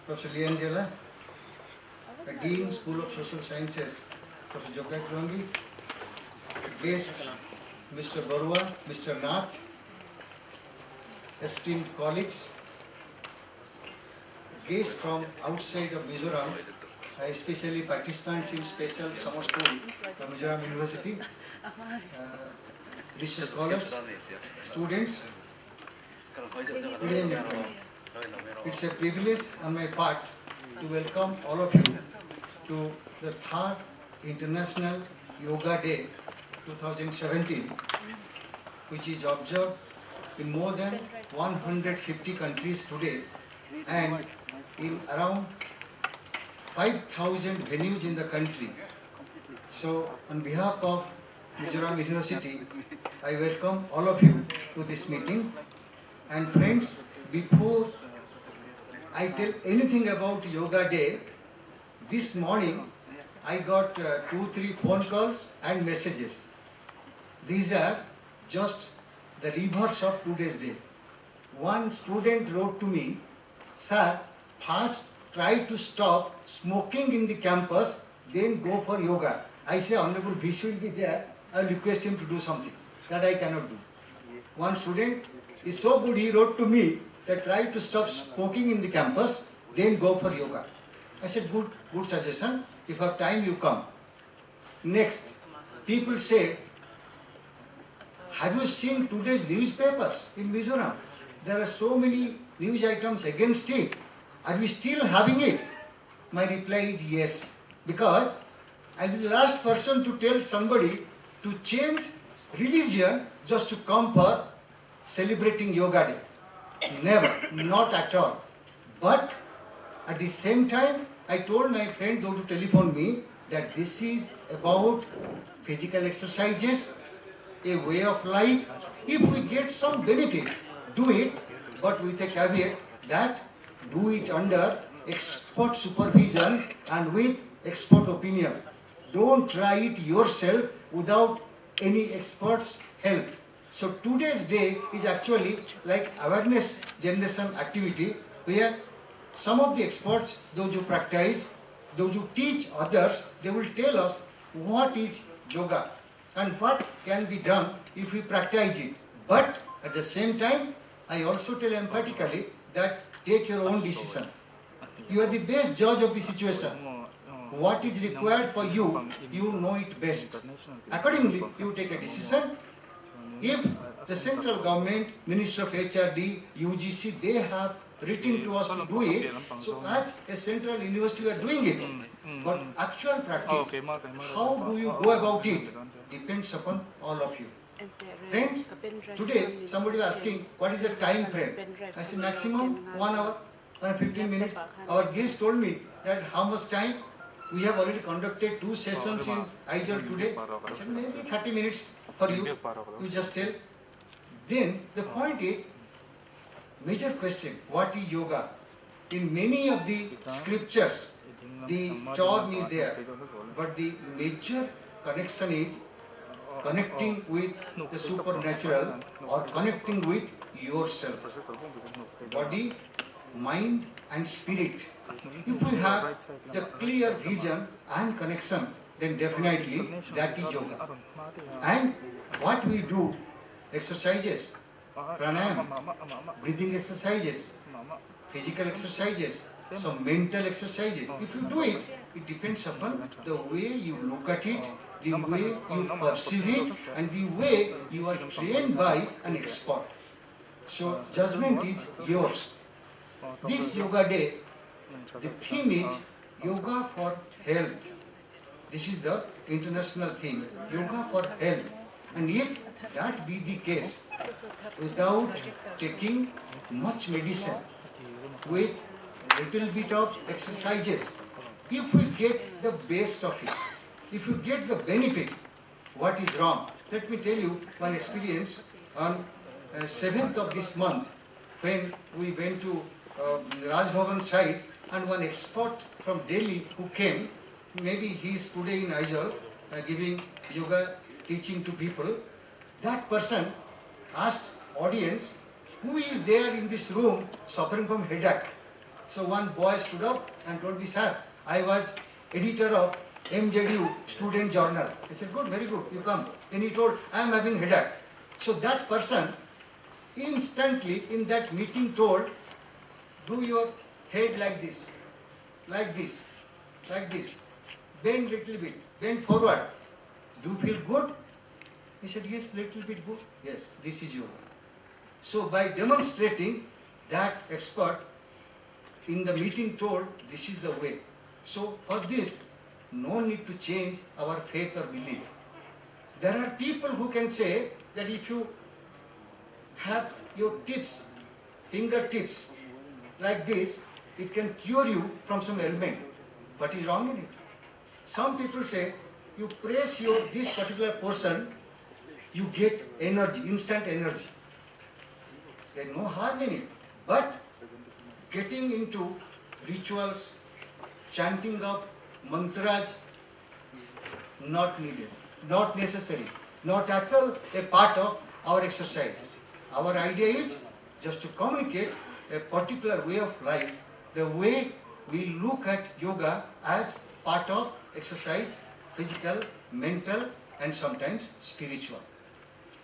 Professor Liangela, Dean, School of Social Sciences, Professor Jokai Krongi, guests, Mr. Barua, Mr. Nath, esteemed colleagues, guests from outside of Mizoram, especially participants in special summer school at Mizoram University, research scholars, students. Good evening. It's a privilege on my part to welcome all of you to the 3rd International Yoga Day 2017, which is observed in more than 150 countries today and in around 5,000 venues in the country. So, on behalf of Mizoram University, I welcome all of you to this meeting. And friends, before I tell anything about Yoga Day, this morning I got 2-3 phone calls and messages. These are just the reverse of today's day. One student wrote to me, "Sir, first try to stop smoking in the campus, then go for yoga." I say, Honorable Vish will be there. I request him to do something that I cannot do. One student is so good, he wrote to me that try to stop smoking in the campus, then go for yoga. I said, good suggestion. If you have time, you come. Next, people say, have you seen today's newspapers in Mizoram? There are so many news items against it. Are we still having it? My reply is yes. Because I am the last person to tell somebody to change religion just to come for celebrating Yoga Day. Never, not at all. But at the same time, I told my friend though to telephone me that this is about physical exercises, a way of life. If we get some benefit, do it, but with a caveat that do it under expert supervision and with expert opinion. Don't try it yourself without any expert's help. So today's day is actually like awareness generation activity where some of the experts, those who practice, those who teach others, they will tell us what is yoga and what can be done if we practice it. But at the same time, I also tell emphatically that take your own decision. You are the best judge of the situation. What is required for you, you know it best. Accordingly, you take a decision. If the central government, Minister of HRD, UGC, they have written to us to do it, so as a central university we are doing it. But actual practice, how do you go about it, depends upon all of you. Friends, today somebody was asking, what is the time frame? I said maximum 1 hour, 15 minutes. Our guest told me that how much time? We have already conducted 2 sessions in Aizawl today. I said maybe 30 minutes for you. You just tell. Then the point is, major question, what is yoga? In many of the scriptures, the term is there. But the major connection is connecting with the supernatural or connecting with yourself. Body, mind and spirit. If we have the clear vision and connection, then definitely that is yoga. And what we do, exercises, pranayama, breathing exercises, physical exercises, some mental exercises. If you do it, it depends upon the way you look at it, the way you perceive it, and the way you are trained by an expert. So judgment is yours. This Yoga Day, the theme is Yoga for Health. This is the international theme, Yoga for Health. And if that be the case, without taking much medicine, with a little bit of exercises, if we get the best of it, if you get the benefit, what is wrong? Let me tell you one experience on 7th of this month when we went to Raj Bhavan side, and one expert from Delhi who came, maybe he is today in Aizawl giving yoga teaching to people. That person asked audience, who is there in this room suffering from headache? So one boy stood up and told me, sir, I was editor of MJDU Student Journal. I said, good, very good, you come. Then he told, I am having headache. So that person instantly in that meeting told, do your head like this, like this, like this. Bend little bit, bend forward. Do you feel good? He said, yes, little bit good. Yes, this is yoga. So by demonstrating, that expert in the meeting told, this is the way. So for this, no need to change our faith or belief. There are people who can say that if you have your tips, fingertips like this, it can cure you from some ailment. What is wrong in it? Some people say, you press this particular portion, you get energy, instant energy. There is no harm in it. But getting into rituals, chanting of mantras, not needed, not necessary, not at all a part of our exercise. Our idea is just to communicate a particular way of life, the way we look at yoga as part of exercise, physical, mental, and sometimes spiritual.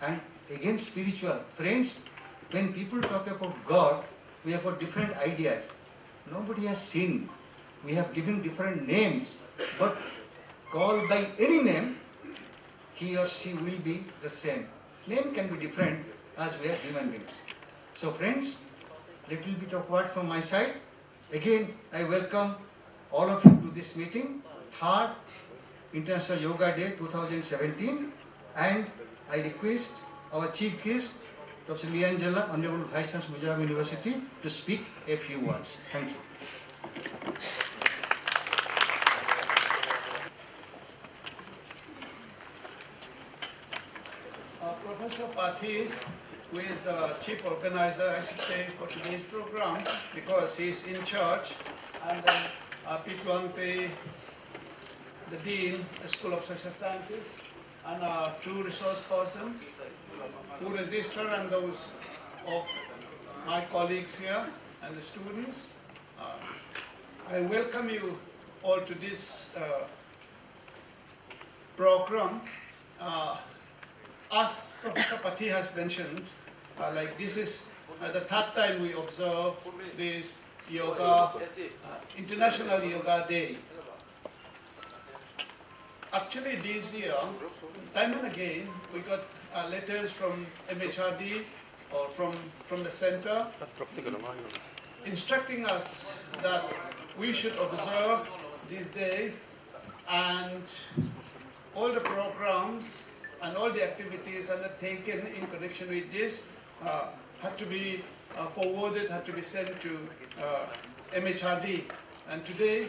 And again, spiritual. Friends, when people talk about God, we have got different ideas. Nobody has seen. We have given different names, but called by any name, he or she will be the same. Name can be different as we are human beings. So friends, little bit of words from my side. Again, I welcome all of you to this meeting, 3rd International Yoga Day 2017, and I request our Chief Guest, Dr. Liangela, Honorable Vice Chancellor, Mizoram University, to speak a few words. Thank you. Professor Pathi, who is the chief organizer, I should say, for today's program, because he is in charge, and then Pete Luangte, the Dean, the School of Social Sciences, and our 2 resource persons who register, and those of my colleagues here and the students. I welcome you all to this program. As Professor Pathi has mentioned, like this is the 3rd time we observe this yoga, International Yoga Day. Actually this year, time and again, we got letters from MHRD or from the center instructing us that we should observe this day, and all the programs and all the activities undertaken in connection with this had to be forwarded, had to be sent to MHRD. And today,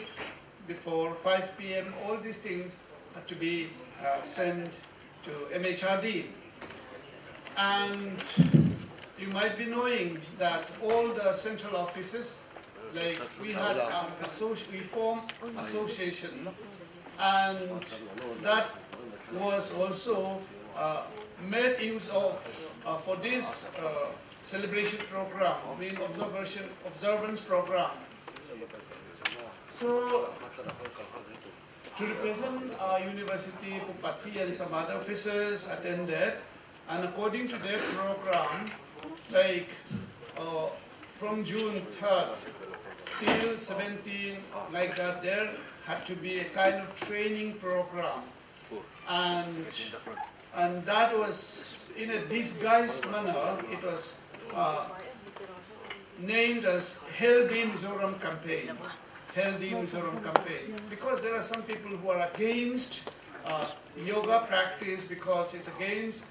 before 5 p.m., all these things had to be sent to MHRD. And you might be knowing that all the central offices, like we had we formed association, and that was also made use of for this celebration program, being observance program. So, to represent our university, Pathi and some other officers attended, and according to their program, like from June 3rd till 17, like that, there had to be a kind of training program. And that was in a disguised manner. It was named as Healthy Mizoram Campaign. Healthy Mizoram Campaign. Because there are some people who are against yoga practice because it's against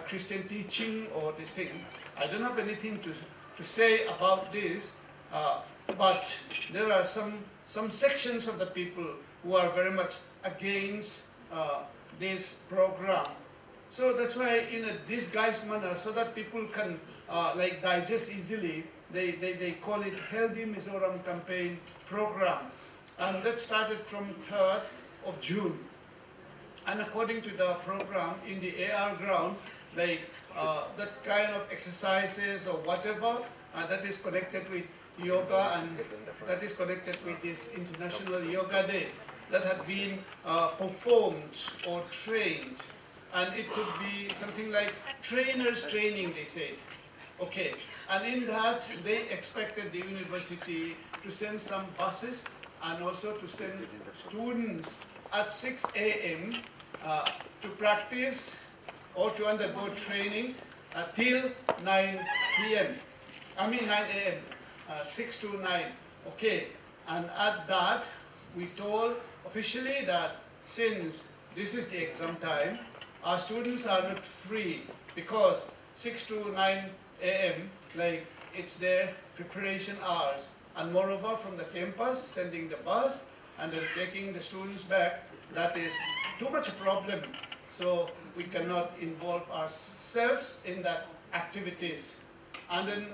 Christian teaching or this thing. I don't have anything to say about this, but there are some sections of the people who are very much against this program. So that's why in a disguised manner, so that people can like digest easily, they call it Healthy Mizoram Campaign Program. And that started from 3rd of June. And according to the program, in the AR ground, like that kind of exercises or whatever that is connected with yoga, and that is connected with this International Yoga Day that had been performed or trained. And it could be something like trainers training, they say. Okay, and in that they expected the university to send some buses and also to send students at 6 a.m. To practice or to undergo training till 9 p.m. 9 a.m. 6 to 9. Okay, and at that we told officially that since this is the exam time, our students are not free because 6 to 9 a.m. like it's their preparation hours, and moreover from the campus sending the bus and then taking the students back, that is too much a problem. So we cannot involve ourselves in that activities. And then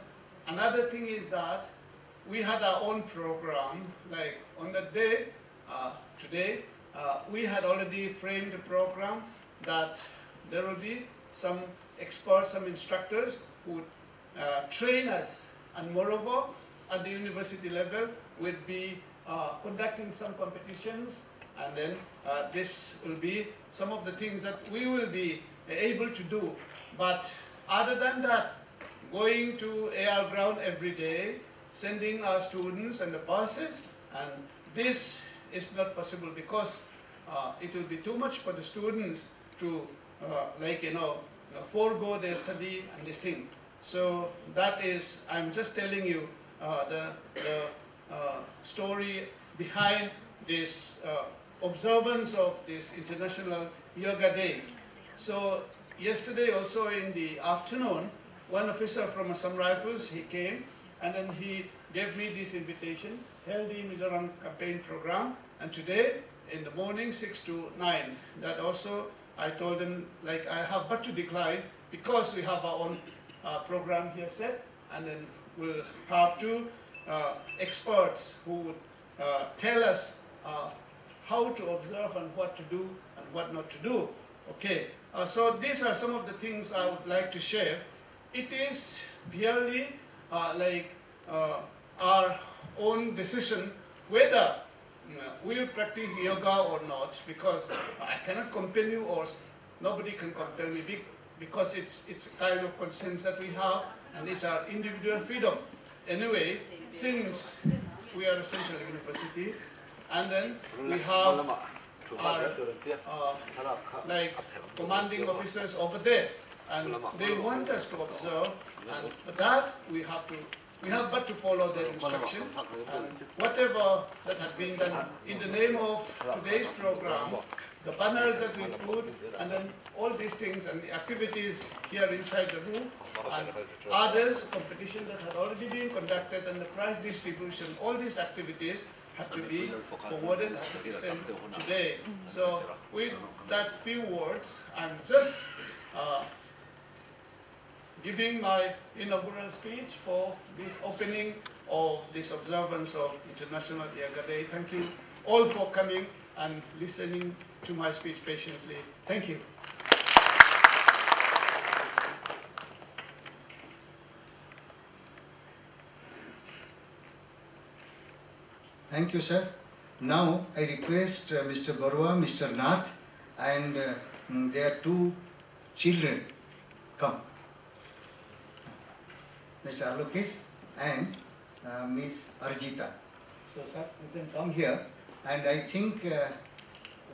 another thing is that we had our own program, like on that day, today, we had already framed the program that there will be some experts, some instructors who would train us, and moreover at the university level we'll be conducting some competitions, and then this will be some of the things that we will be able to do. But other than that, going to AR ground every day, sending our students and the buses, and this is not possible because it will be too much for the students to forego their study and this thing. So that is, I'm just telling you the story behind this observance of this International Yoga Day. So yesterday also in the afternoon, one officer from Assam Rifles, he came and then he gave me this invitation, Healthy Mizoram campaign program, and today in the morning 6 to 9, that also I told them like I have but to decline because we have our own program here set, and then we'll have two experts who would tell us how to observe and what to do and what not to do. Okay, so these are some of the things I would like to share. It is purely our own decision whether we will practice yoga or not, because I cannot compel you or nobody can compel me because it's a kind of consent that we have and it's our individual freedom. Anyway, since we are a central university and then we have our commanding officers over there, and they want us to observe, and for that we have but to follow their instruction, and whatever that had been done in the name of today's program, the banners that we put, and then all these things and the activities here inside the room, and others, competition that had already been conducted, and the prize distribution, all these activities have to be forwarded, have to be sent today. So with that few words, I'm just giving my inaugural speech for this opening of this observance of International Yoga Day. Thank you all for coming and listening to my speech patiently. Thank you. Thank you, sir. Now I request Mr. Barua, Mr. Nath, and their two children come. Mr. Alokis and Miss Arjita. So, sir, you can come here, and I think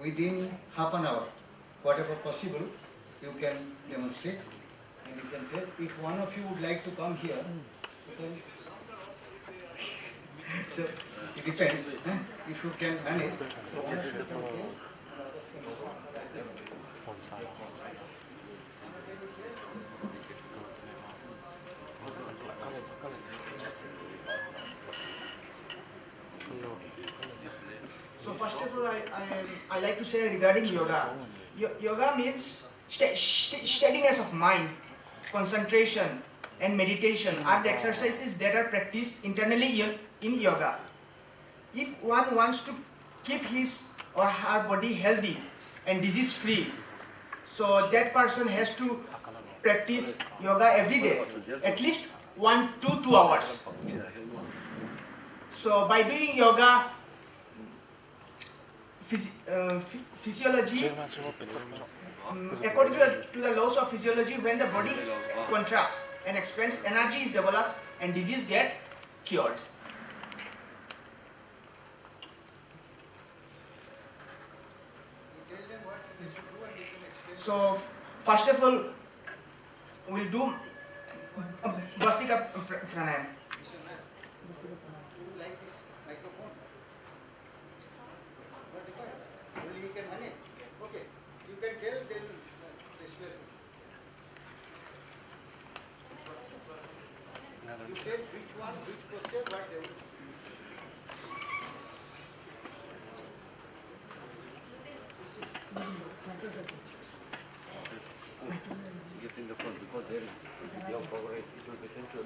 within half an hour, whatever possible, you can demonstrate, and you can tell. If one of you would like to come here, you can. So it depends if you can manage. So one of you can take, and others can show that level. So first of all, I like to say regarding yoga. Yoga means steadiness of mind, concentration, and meditation are the exercises that are practiced internally in yoga. If one wants to keep his or her body healthy and disease free, so that person has to practice yoga every day, at least 1 to 2 hours. So by doing yoga, physiology, according to the laws of physiology, when the body contracts and expands, energy is developed and disease get cured. So first of all, we'll do Vastika Pranayam. Like this microphone. Only you can manage. Okay. You can tell them this way. You tell which one, which posture, what they will. Getting the front because there is your progress will be sent to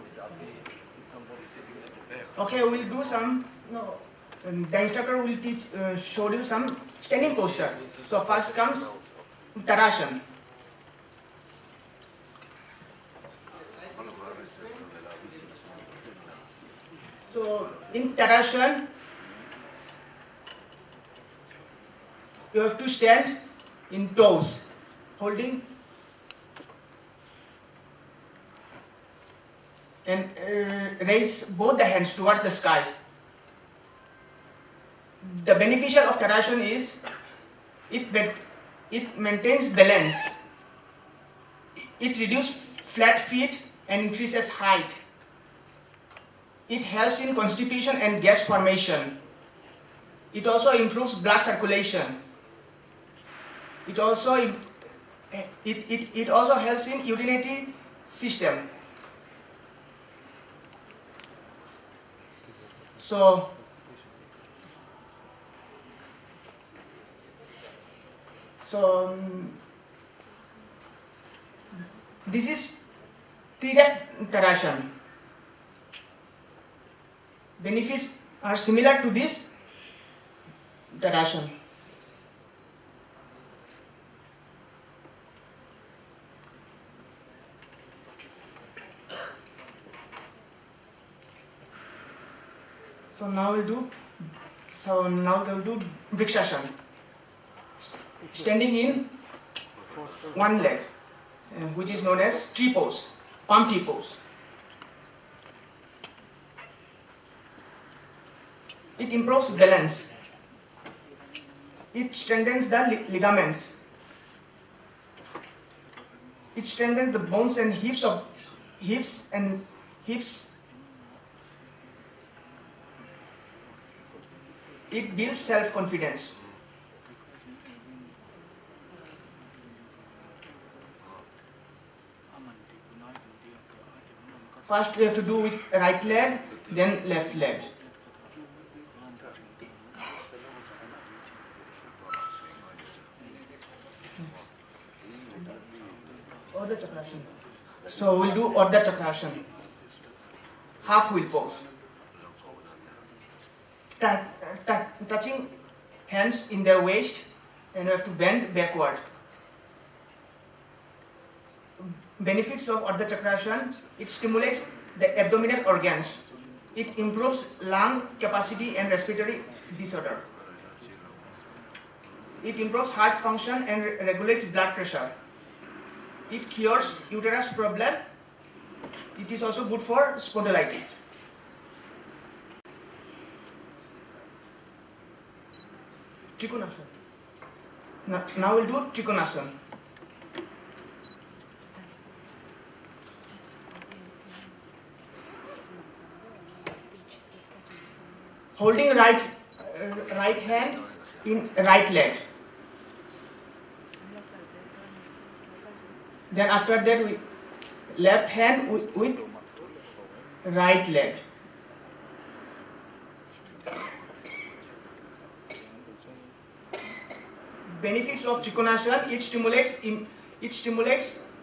somebody sitting at the back. Okay, we'll do some. No, the instructor will teach, show you some standing posture. So first comes Tadasana. So in Tadasana, you have to stand in toes, holding and raise both the hands towards the sky. The beneficial of Tadasana is it maintains balance. It reduces flat feet and increases height. It helps in constipation and gas formation. It also improves blood circulation. It also helps in urinary system. So this is Tadasana. Benefits are similar to this Tadasana. Now they'll do Vrikshasana. Standing in one leg, which is known as tree pose, palm tree pose. It improves balance. It strengthens the ligaments. It strengthens the bones and hips. It builds self-confidence. First we have to do with right leg, then left leg. Ardha Chakrasana. So we'll do Ardha Chakrasana. Half wheel pose. Touching hands in their waist, and you have to bend backward. Benefits of Ardha Chakrasana: it stimulates the abdominal organs. It improves lung capacity and respiratory disorder. It improves heart function and regulates blood pressure. It cures uterus problem. It is also good for spondylitis. Trikonasana. Now we'll do Trikonasana. Holding right hand in right leg. Then after that, we left hand with right leg. Benefits of Trikonasana: it stimulates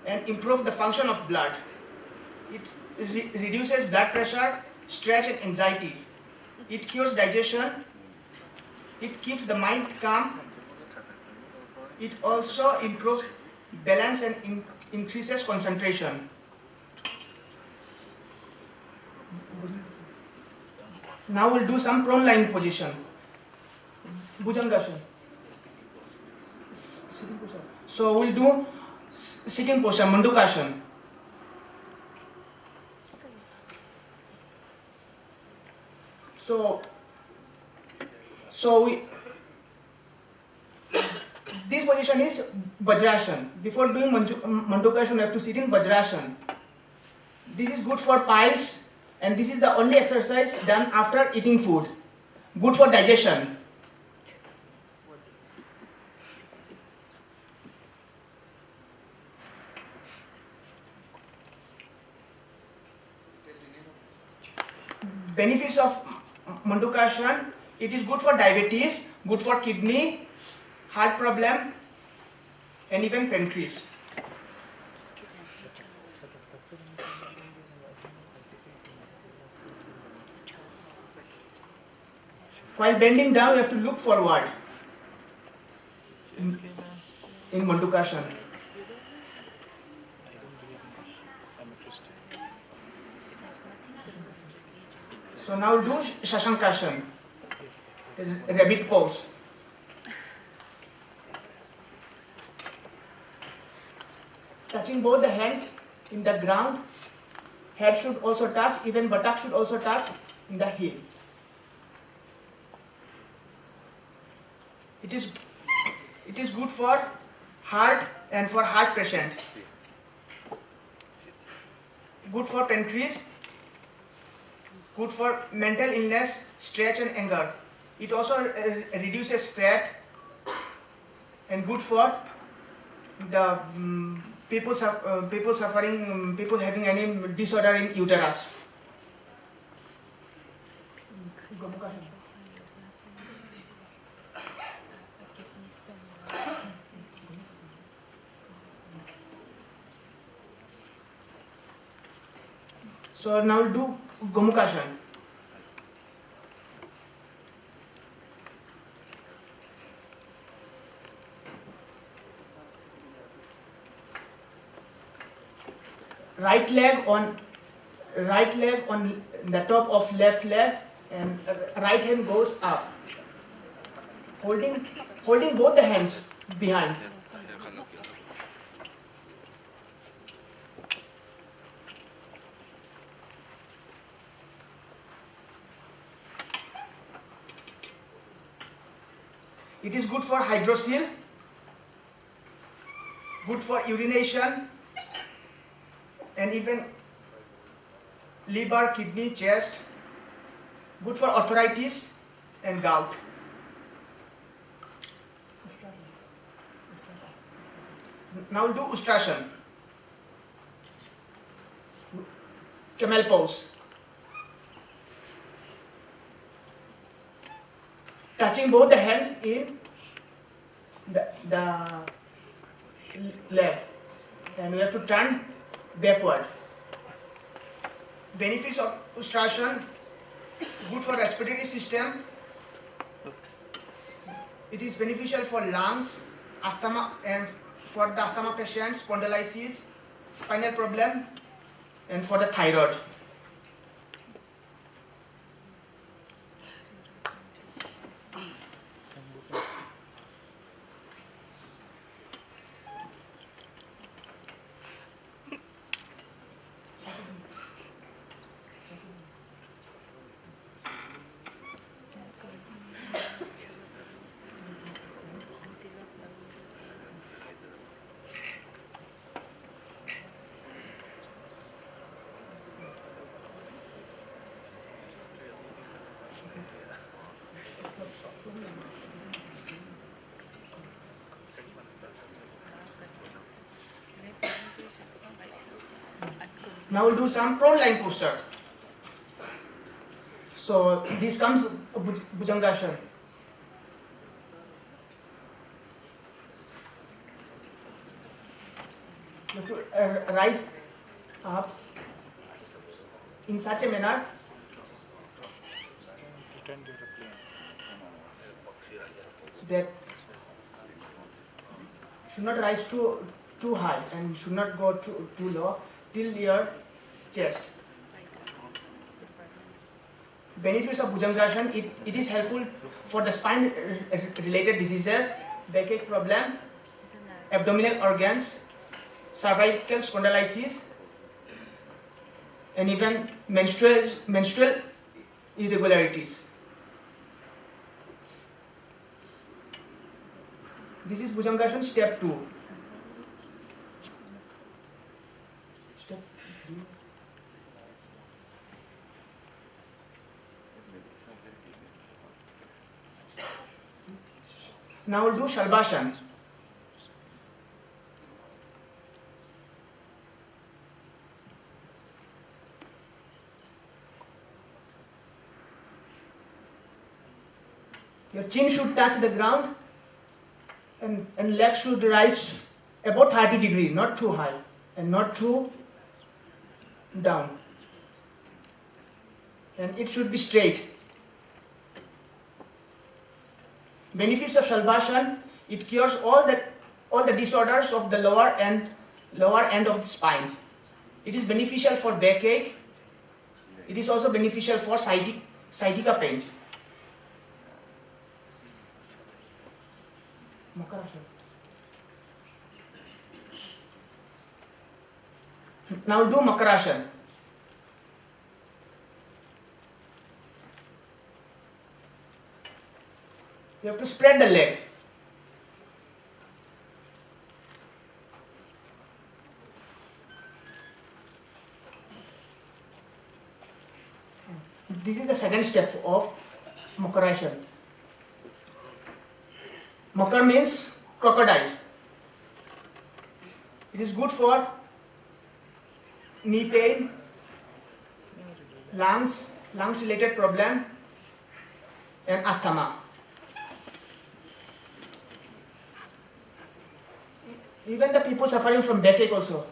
and improves the function of blood. It reduces blood pressure, stress and anxiety. It cures digestion. It keeps the mind calm. It also improves balance and increases concentration. Now we'll do some prone lying position. Bhujangasana. Sitting posture. So we'll do sitting posture, Mandukasana. This position is Vajrasana. Before doing Mandukasana, you have to sit in Vajrasana. This is good for piles, and this is the only exercise done after eating food. Good for digestion. Benefits of Mandukasana: it is good for diabetes, good for kidney, heart problem, and even pancreas. While bending down, you have to look forward in Mandukasana. So now we'll do Shashankasana, rabbit pose. Touching both the hands in the ground, head should also touch, even buttock should also touch in the heel. It is good for heart and for heart patient. Good for pancreas. Good for mental illness, stress and anger. It also reduces fat, and good for the people suffering, people having any disorder in uterus. So now we'll do Gomukasana. Right leg on the top of left leg, and right hand goes up. Holding both the hands behind. It is good for hydrocele, good for urination, and even liver, kidney, chest, good for arthritis and gout. Now we'll do Ustrasana, camel pose. Touching both the hands in the leg, and we have to turn backward. Benefits of Ustrasana: good for respiratory system. It is beneficial for lungs, asthma, and for the asthma patients, spondylosis, spinal problem, and for the thyroid. Now we'll do some prone lying posture. So this comes Bhujangasana. You have to rise up in such a manner that should not rise too high and should not go too low till your chest. Benefits of Bhujangasana, it is helpful for the spine related diseases, backache problem, abdominal organs, cervical spondylosis, and even menstrual irregularities. This is Bhujangasana step 2. Step 3. Now we'll do Shalbhasana. Your chin should touch the ground and legs should rise about 30 degrees, not too high and not too down. And it should be straight. Benefits of Shalbhasana, it cures all the disorders of the lower end of the spine. It is beneficial for backache. It is also beneficial for sciatica pain. Now do Makarasana. You have to spread the leg. This is the second step of Makarasana. Makar means crocodile. It is good for knee pain, lungs related problem, and asthma. Even the people suffering from backache also.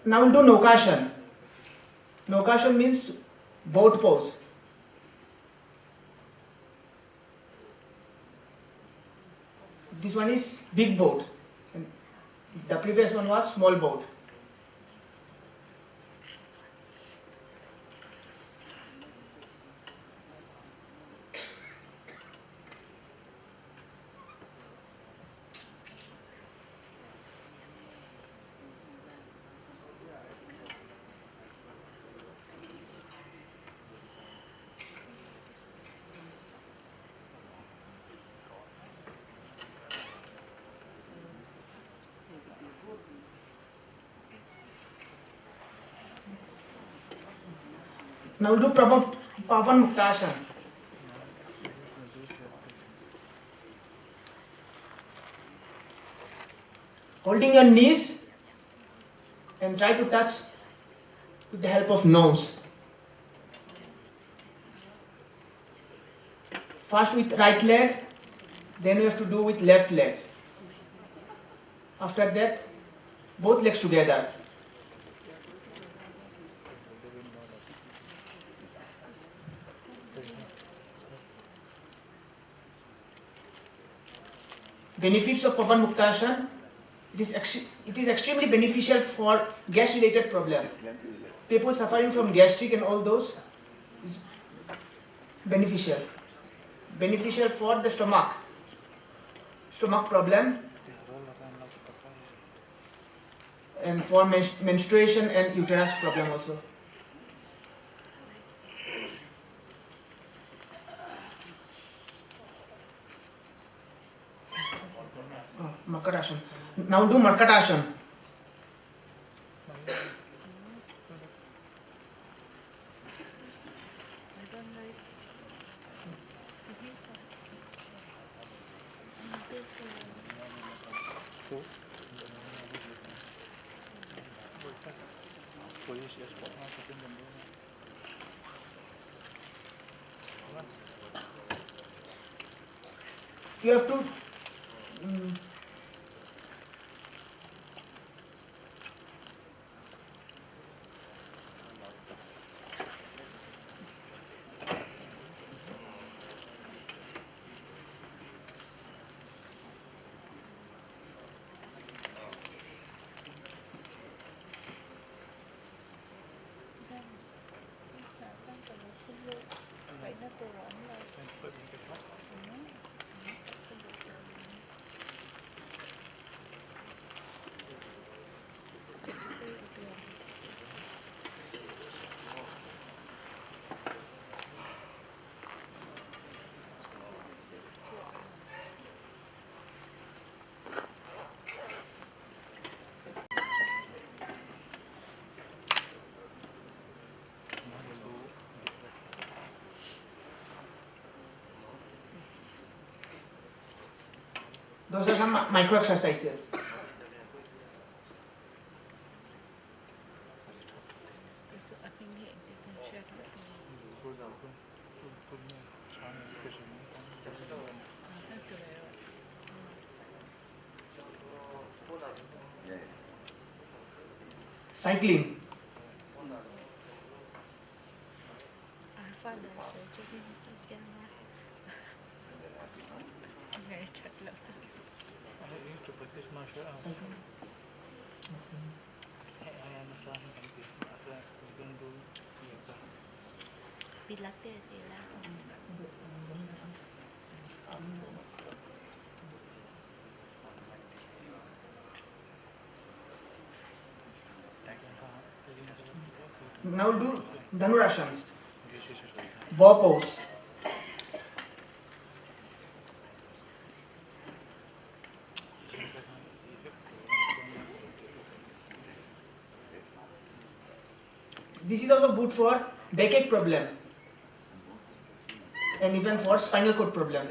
Now we'll do Naukasana. Naukasana means boat pose. This one is big boat. And the previous one was small boat. Now we'll do Pavan Muktasana. Holding your knees and try to touch with the help of nose. First with right leg, then you have to do with left leg. After that, both legs together. Benefits of Pavan Muktasana, it is extremely beneficial for gas-related problem. People suffering from gastric and all those is beneficial. Beneficial for the stomach problem, and for menstruation and uterus problem also. Markatasana. Now do Markatasana. you have to those are some micro exercises. Cycling. Now we'll do Dhanurasana, bow pose. This is also good for backache problem and even for spinal cord problem.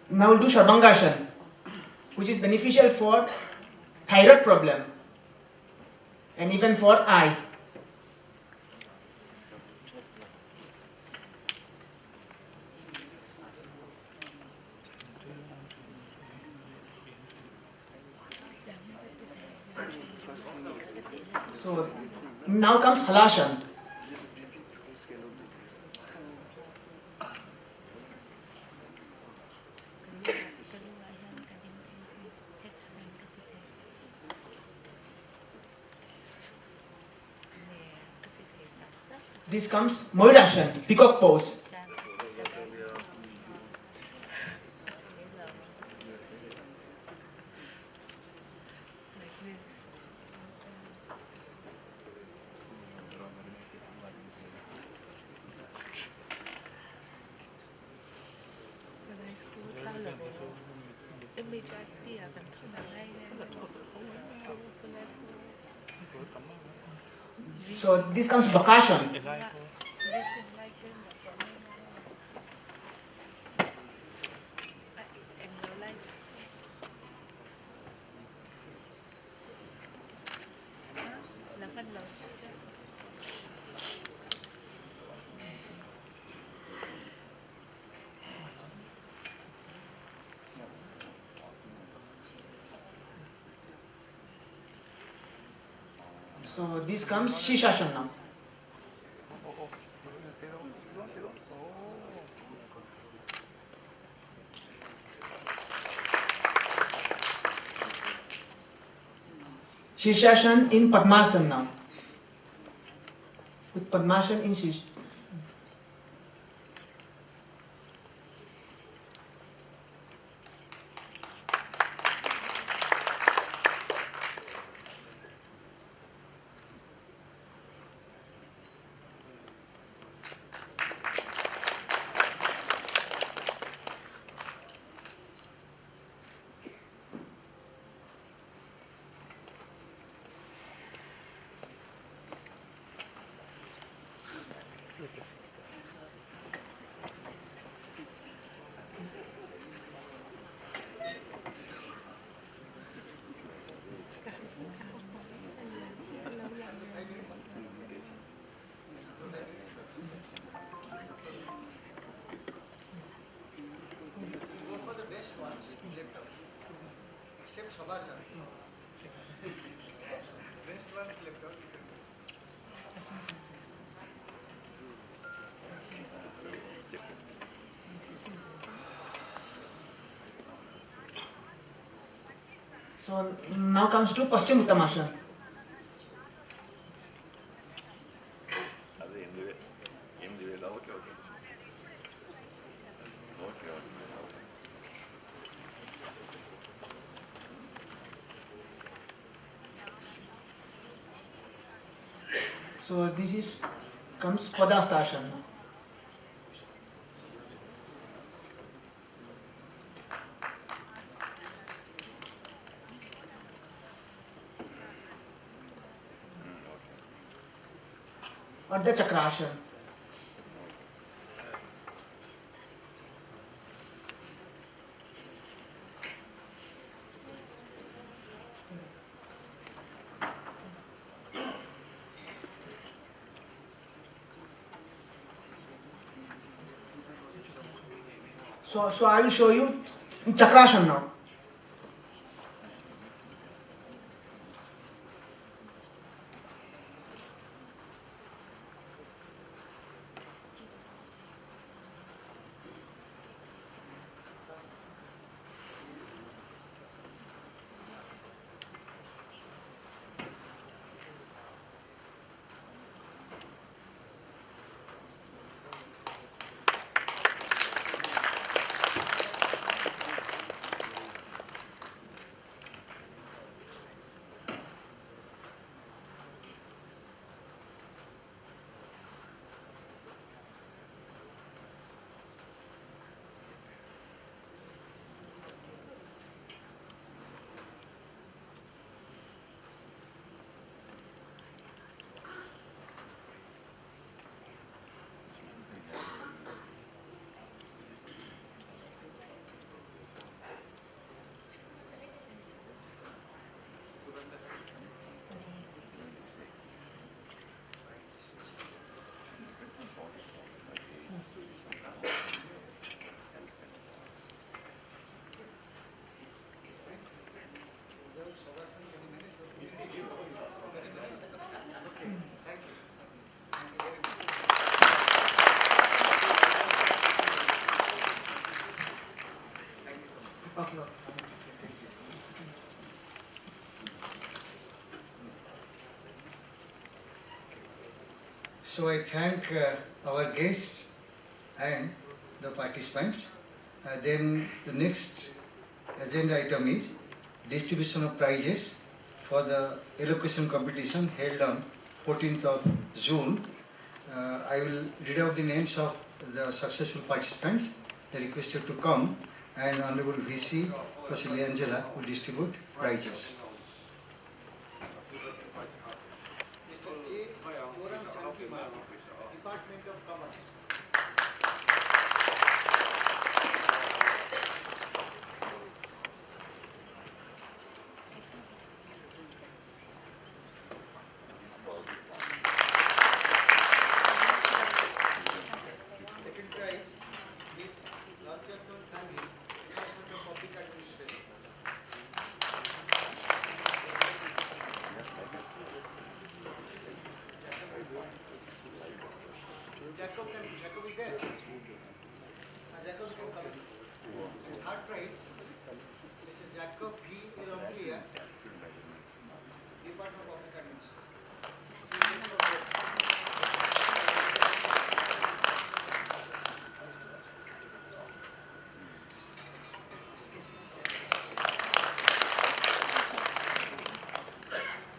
Now we'll do Sarvangasana, which is beneficial for thyroid problem and even for eye. So now comes Halasana. This comes Mayurasana, peacock pose. So this comes Bakasana. So this comes Shishasana now. Shishasana in Padmasana now. With Padmasana in Shish. Except Sabasa. Rest one left out. So now comes to Paschim Uttamashana. So this is comes Padasthasana. Ardha Chakrasana. So I will show you Chakrasana now. Okay. So I thank our guests and the participants. Then the next agenda item is distribution of prizes for the elocution competition held on 14th of June. I will read out the names of the successful participants. They are requested to come, and Honorable VC Kosuli Angela will distribute prizes. Department of Commerce. Second prize is Lachakon Family, Department of Public Administration. Jacob is there. Jacob can come. Third prize, Mr. Jacob V. Elonglia, Department of Public Administration.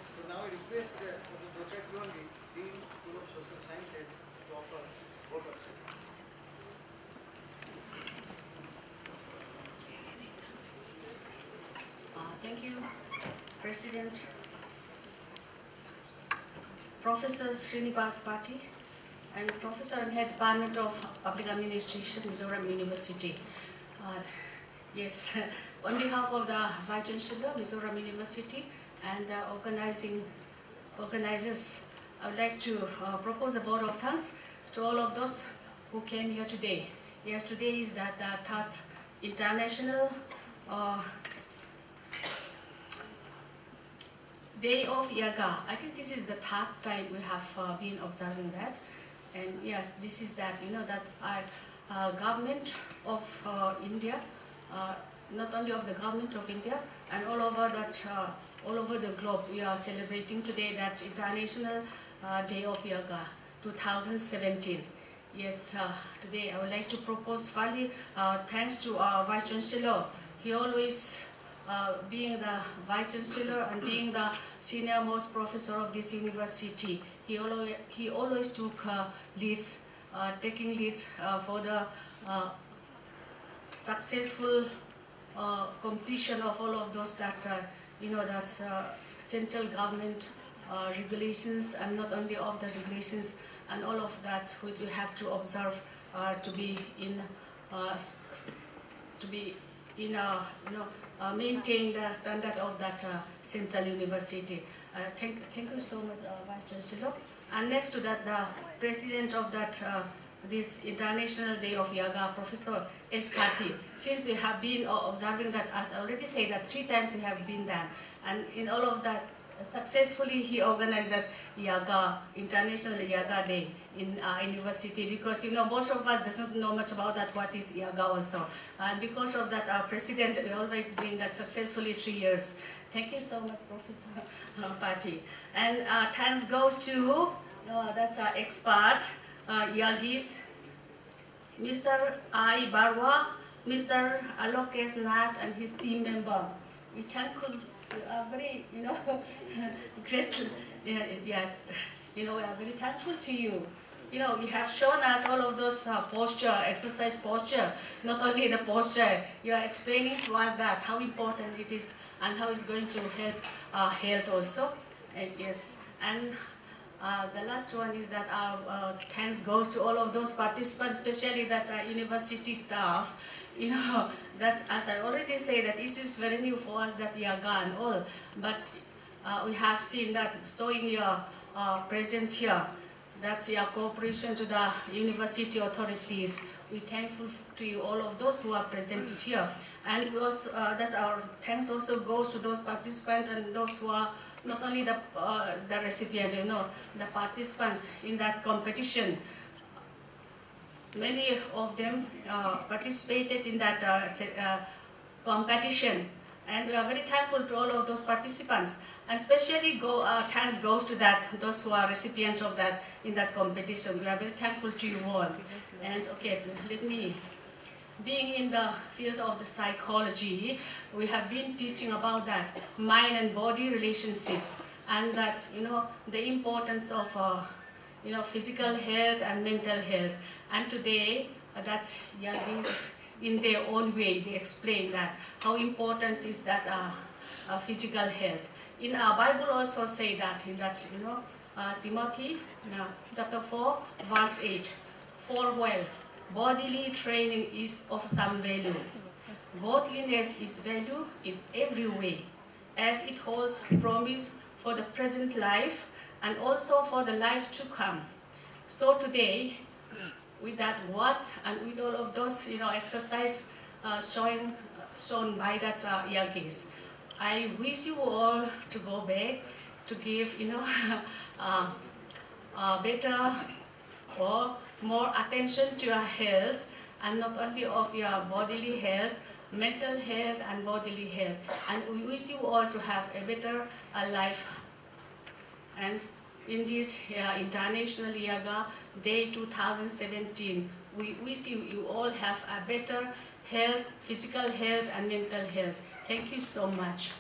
So now I request Dr. Dr. Dean, School of Social Sciences, to offer both of them. Thank you, President. Professor Srinivas Pati and Professor and Head Department of Public Administration, Mizoram University. Yes, on behalf of the Vice Chancellor, Mizoram University, and organizers, I would like to propose a vote of thanks to all of those who came here today. Yes, today is the third international Day of Yoga. I think this is the third time we have been observing that. And yes, this is that, that our government of India, not only of the government of India, and all over the globe, we are celebrating today that International Day of Yoga 2017. Yes, today I would like to propose finally thanks to our Vice Chancellor. He always, being the Vice Chancellor and being the senior most professor of this university, he always took leads, taking leads for the successful completion of all of those that, that's central government regulations, and not only of the regulations and all of that which we have to observe to be maintain the standard of that central university. Thank you so much, Vice Chancellor. And next to that, the president of that this International Day of Yoga, Professor S. Pathi. Since we have been observing that, as I already said, that 3 times we have been there, and in all of that, successfully he organized that Yoga, International Yoga Day in our university, because most of us doesn't know much about that, what is yoga also. And because of that, our president, we always doing that successfully 3 years. Thank you so much, Professor Pathi. And thanks goes to, that's our expert, yogis, Mr. I. Barwa, Mr. Alokesh Nath and his team member. We thankful, we are very, grateful. Yes, we are very thankful to you. You have shown us all of those posture, exercise posture, not only the posture, you are explaining to us that how important it is and how it's going to help our health also. Yes, and the last one is that our thanks goes to all of those participants, especially that's our university staff. That's, as I already said, that it is very new for us, that yoga and all, but we have seen that showing your presence here. That's your cooperation to the university authorities. We're thankful to you, all of those who are presented here. And we also, that's our thanks also goes to those participants and those who are not only the recipient, the participants in that competition. Many of them participated in that competition, and we are very thankful to all of those participants. And especially thanks goes to those who are recipients of that in that competition. We are very thankful to you all. And okay, let me. Being in the field of the psychology, we have been teaching about that mind and body relationships, and that the importance of physical health and mental health. And today, that's yogis in their own way, they explain that how important is that physical health. In our Bible also say that in that Timothy chapter 4 verse 8, for well bodily training is of some value, godliness is value in every way, as it holds promise for the present life and also for the life to come. So today, with that words and with all of those exercise shown by that yogis, I wish you all to go back to give better or more attention to your health, and not only of your bodily health, mental health and bodily health. And we wish you all to have a better life. And in this International Yoga Day 2017, we wish you all have a better health, physical health and mental health. Thank you so much.